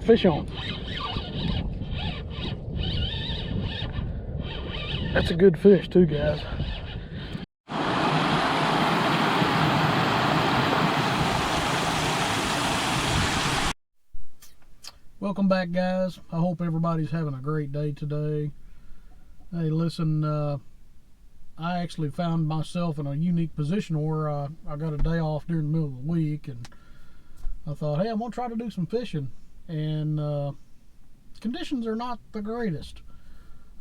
Fish on. That's a good fish too, guys. Welcome back, guys. I hope everybody's having a great day today. Hey, listen, I actually found myself in a unique position where I got a day off during the middle of the week, and I thought, hey, I'm gonna try to do some fishing, and conditions are not the greatest.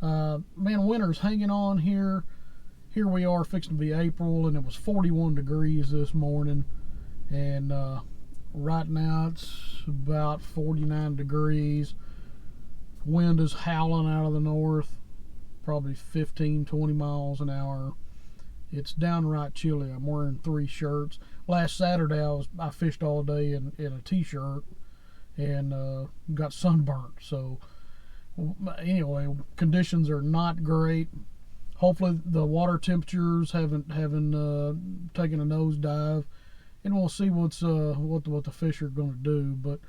Man, winter's hanging on here. Here we are, fixing to be April, and it was 41 degrees this morning, and right now it's about 49 degrees. Wind is howling out of the north, probably 15-20 miles an hour. It's downright chilly. I'm wearing 3 shirts. Last Saturday I fished all day in a t-shirt and got sunburnt. So anyway, conditions are not great. Hopefully the water temperatures haven't taken a nosedive, and we'll see what the fish are going to do. But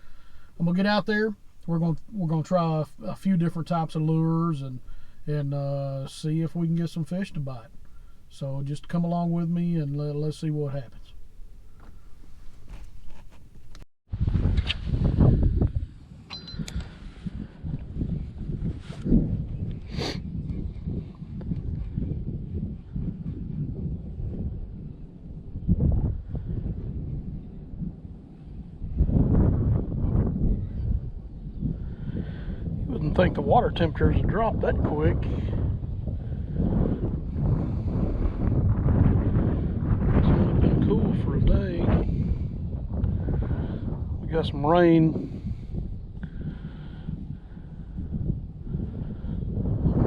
I'm gonna get out there. We're gonna try a few different types of lures and see if we can get some fish to bite. So just come along with me and let's see what happens. Wouldn't think the water temperatures would drop that quick. It's only been cool for a day. We got some rain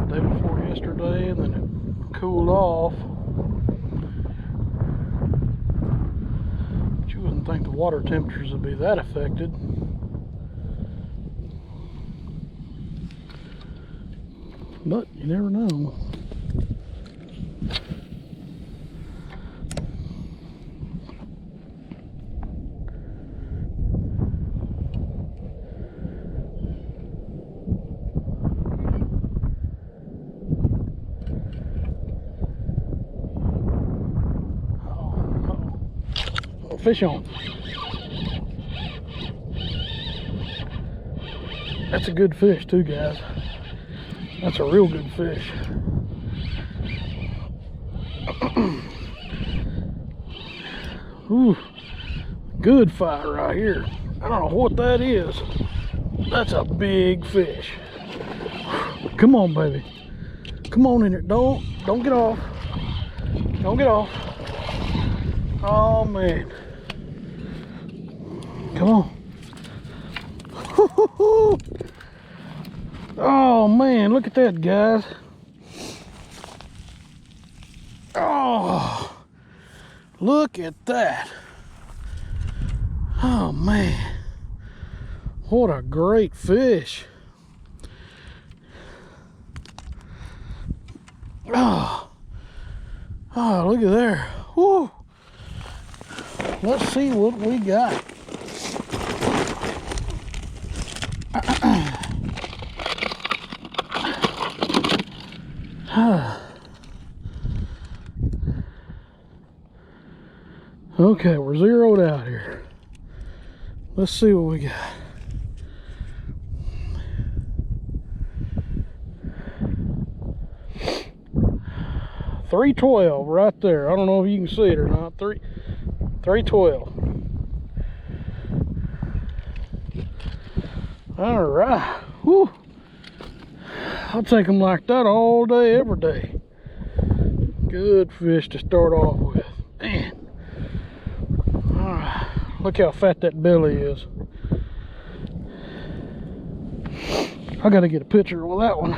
the day before yesterday, and then it cooled off. But you wouldn't think the water temperatures would be that affected. But you never know. Oh, fish on. That's a good fish too, guys. That's a real good fish. Ooh, good fight right here. I don't know what that is. That's a big fish. Come on, baby. Come on in here. Don't get off. Don't get off. Oh man. Come on. Oh man, look at that, guys. Oh, look at that. Oh man, what a great fish. Oh, look at there. Woo. Let's see what we got. Okay, we're zeroed out here. Let's see what we got. $3.12 right there. I don't know if you can see it or not. $3.12. All right. Whew. I'll take them like that all day, every day. Good fish to start off with. Man. All right. Look how fat that belly is. I got to get a picture with that one.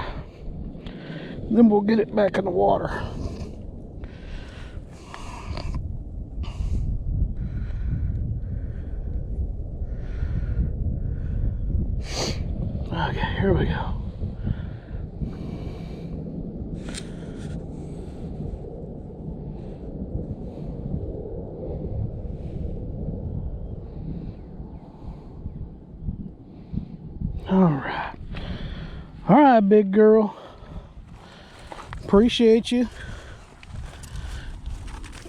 Then we'll get it back in the water. Okay, here we go. Alright. Alright, big girl. Appreciate you.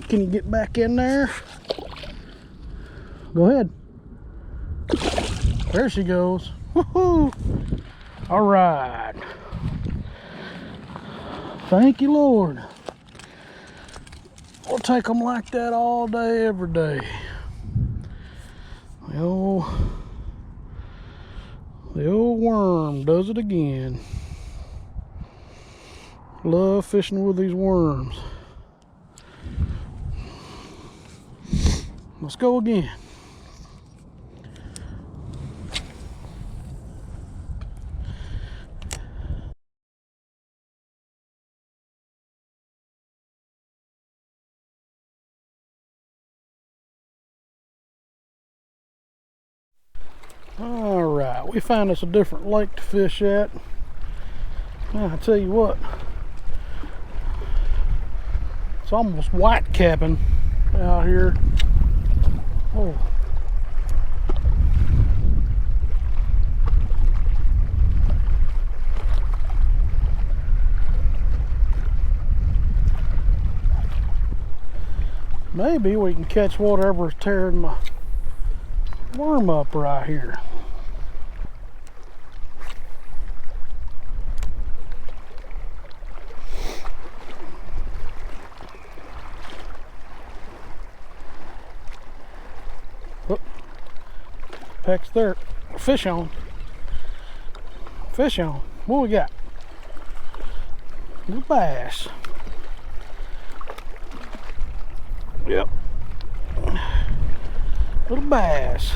Can you get back in there? Go ahead. There she goes. Woohoo! Alright. Thank you, Lord. We'll take them like that all day, every day. The old worm does it again. Love fishing with these worms. Let's go again. All right, we found us a different lake to fish at. I tell you what, it's almost white capping out here. Oh. Maybe we can catch whatever's tearing my worm up right here. Oh, peck's there. Fish on. Fish on. What we got? Little bass. Yep. Little bass.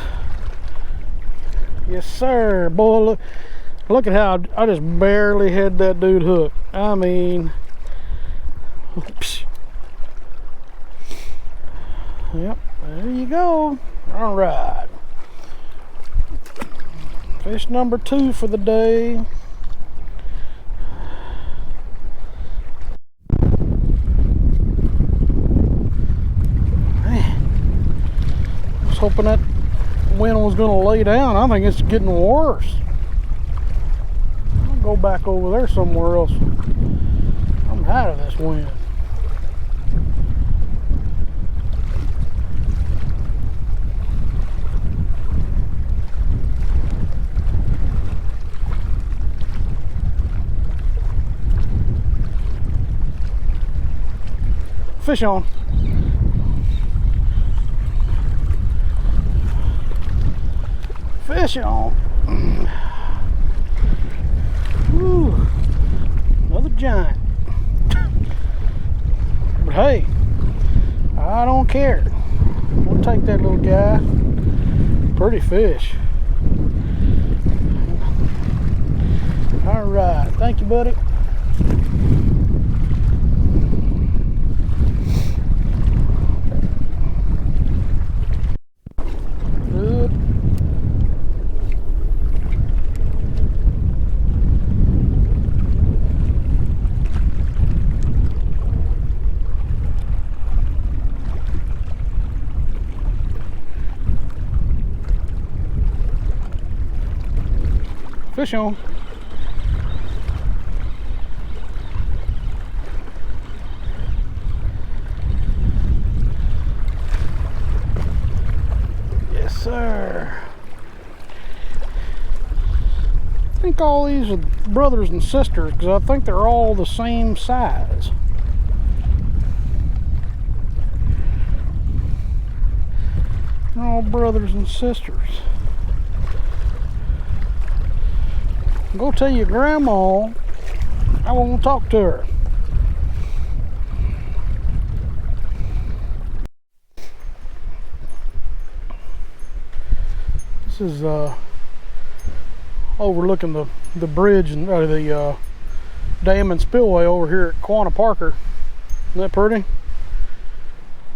Yes, sir. Boy, look at how I just barely had that dude hooked. I mean, psh. Yep, there you go. All right. Fish number 2 for the day. Hoping that wind was going to lay down. I think it's getting worse. I'll go back over there somewhere else. I'm out of this wind. Fish on. Fish on. Whew. Another giant. But hey, I don't care. We'll take that little guy. Pretty fish. All right, thank you, buddy. Fish on. Yes, sir. I think all these are brothers and sisters because I think they're all the same size. They're all brothers and sisters. Go tell your grandma I won't talk to her. This is overlooking the bridge and the dam and spillway over here at Quanah Parker. Isn't that pretty?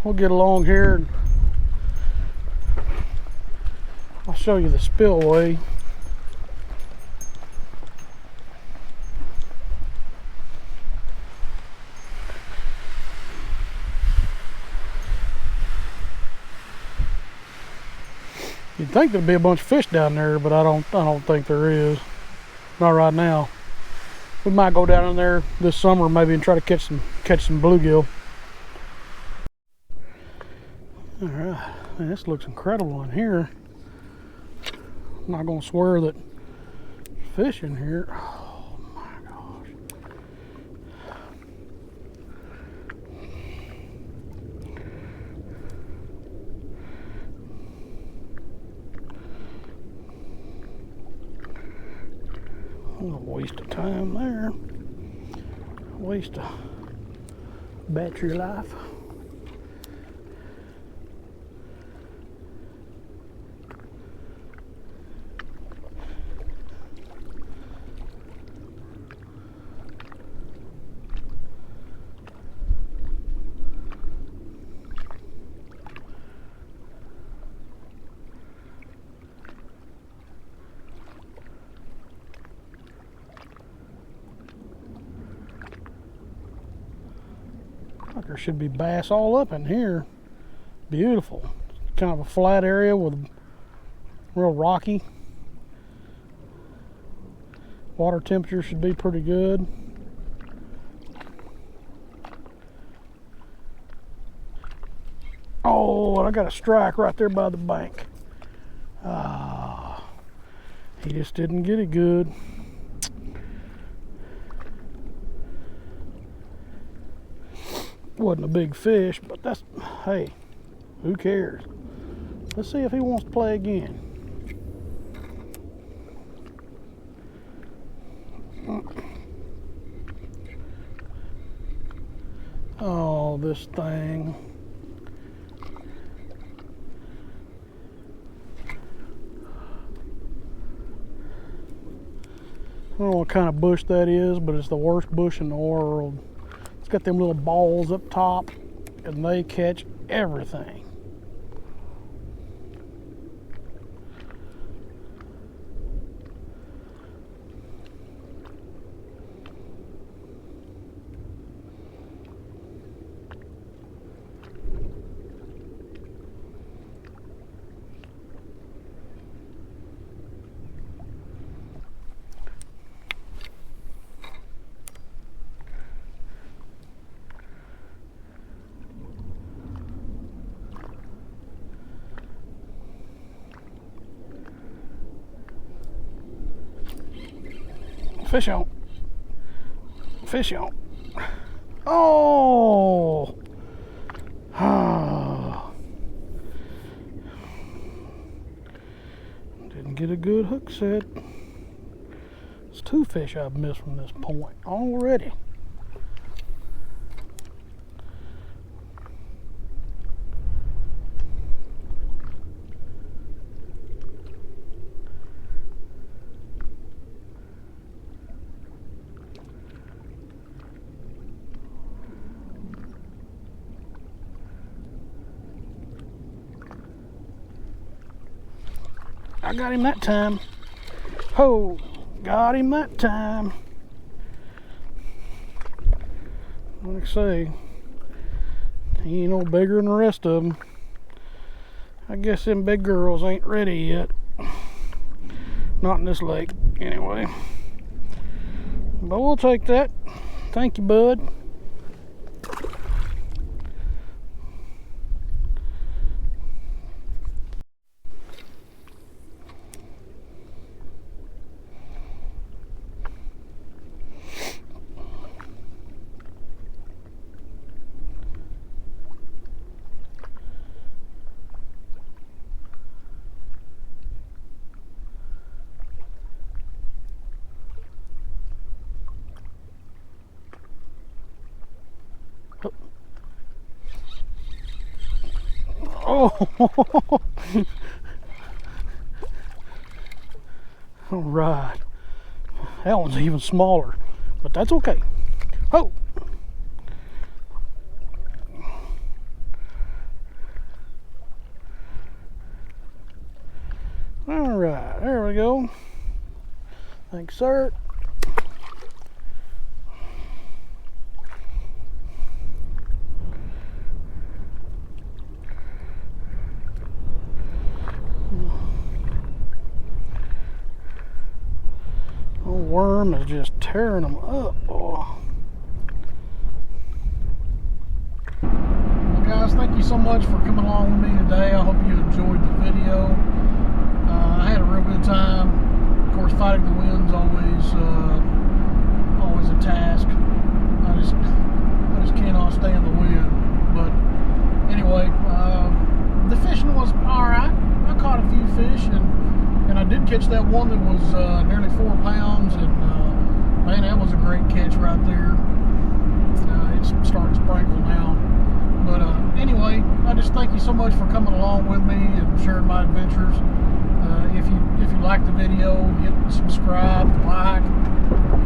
We'll get along here and I'll show you the spillway. You You'd think there'd be a bunch of fish down there, but I don't think there is. Not right now. We might go down in there this summer maybe and try to catch some bluegill. All right, man, this looks incredible in here. I'm not gonna swear that there's fish in here. Oh my gosh. What a waste of time there. Waste of battery life. There should be bass all up in here. Beautiful. Kind of a flat area with real rocky. Water temperature should be pretty good. Oh, I got a strike right there by the bank. He just didn't get it good. Wasn't a big fish, but that's, hey, who cares? Let's see if he wants to play again. Oh, this thing. I don't know what kind of bush that is, but it's the worst bush in the world. It's got them little balls up top, and they catch everything. Fish on. Fish on. Oh! Didn't get a good hook set. It's 2 fish I've missed from this point already. I got him that time. Oh, got him that time. Like I say, he ain't no bigger than the rest of them. I guess them big girls ain't ready yet. Not in this lake, anyway. But we'll take that. Thank you, bud. Oh! All right. That one's even smaller, but that's okay. Oh! All right, there we go. Thanks, sir. worm is just tearing them up, boy. Well, guys, thank you so much for coming along with me today. I hope you enjoyed the video. I had a real good time. Of course, fighting the wind's always a task. I just cannot stand the wind. But anyway, the fishing was all right. I caught a few fish, and I did catch that one that was nearly 4 pounds, and man, that was a great catch right there. It's starting to sprinkle now. But anyway, I just thank you so much for coming along with me and sharing my adventures. If you like the video, hit subscribe, like,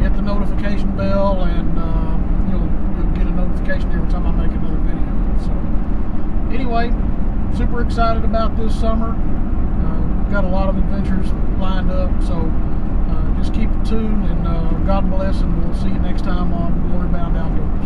hit the notification bell, and you'll get a notification every time I make another video. So anyway, super excited about this summer. We've got a lot of adventures lined up, so just keep it tuned, and God bless, and we'll see you next time on Glory Bound Outdoors.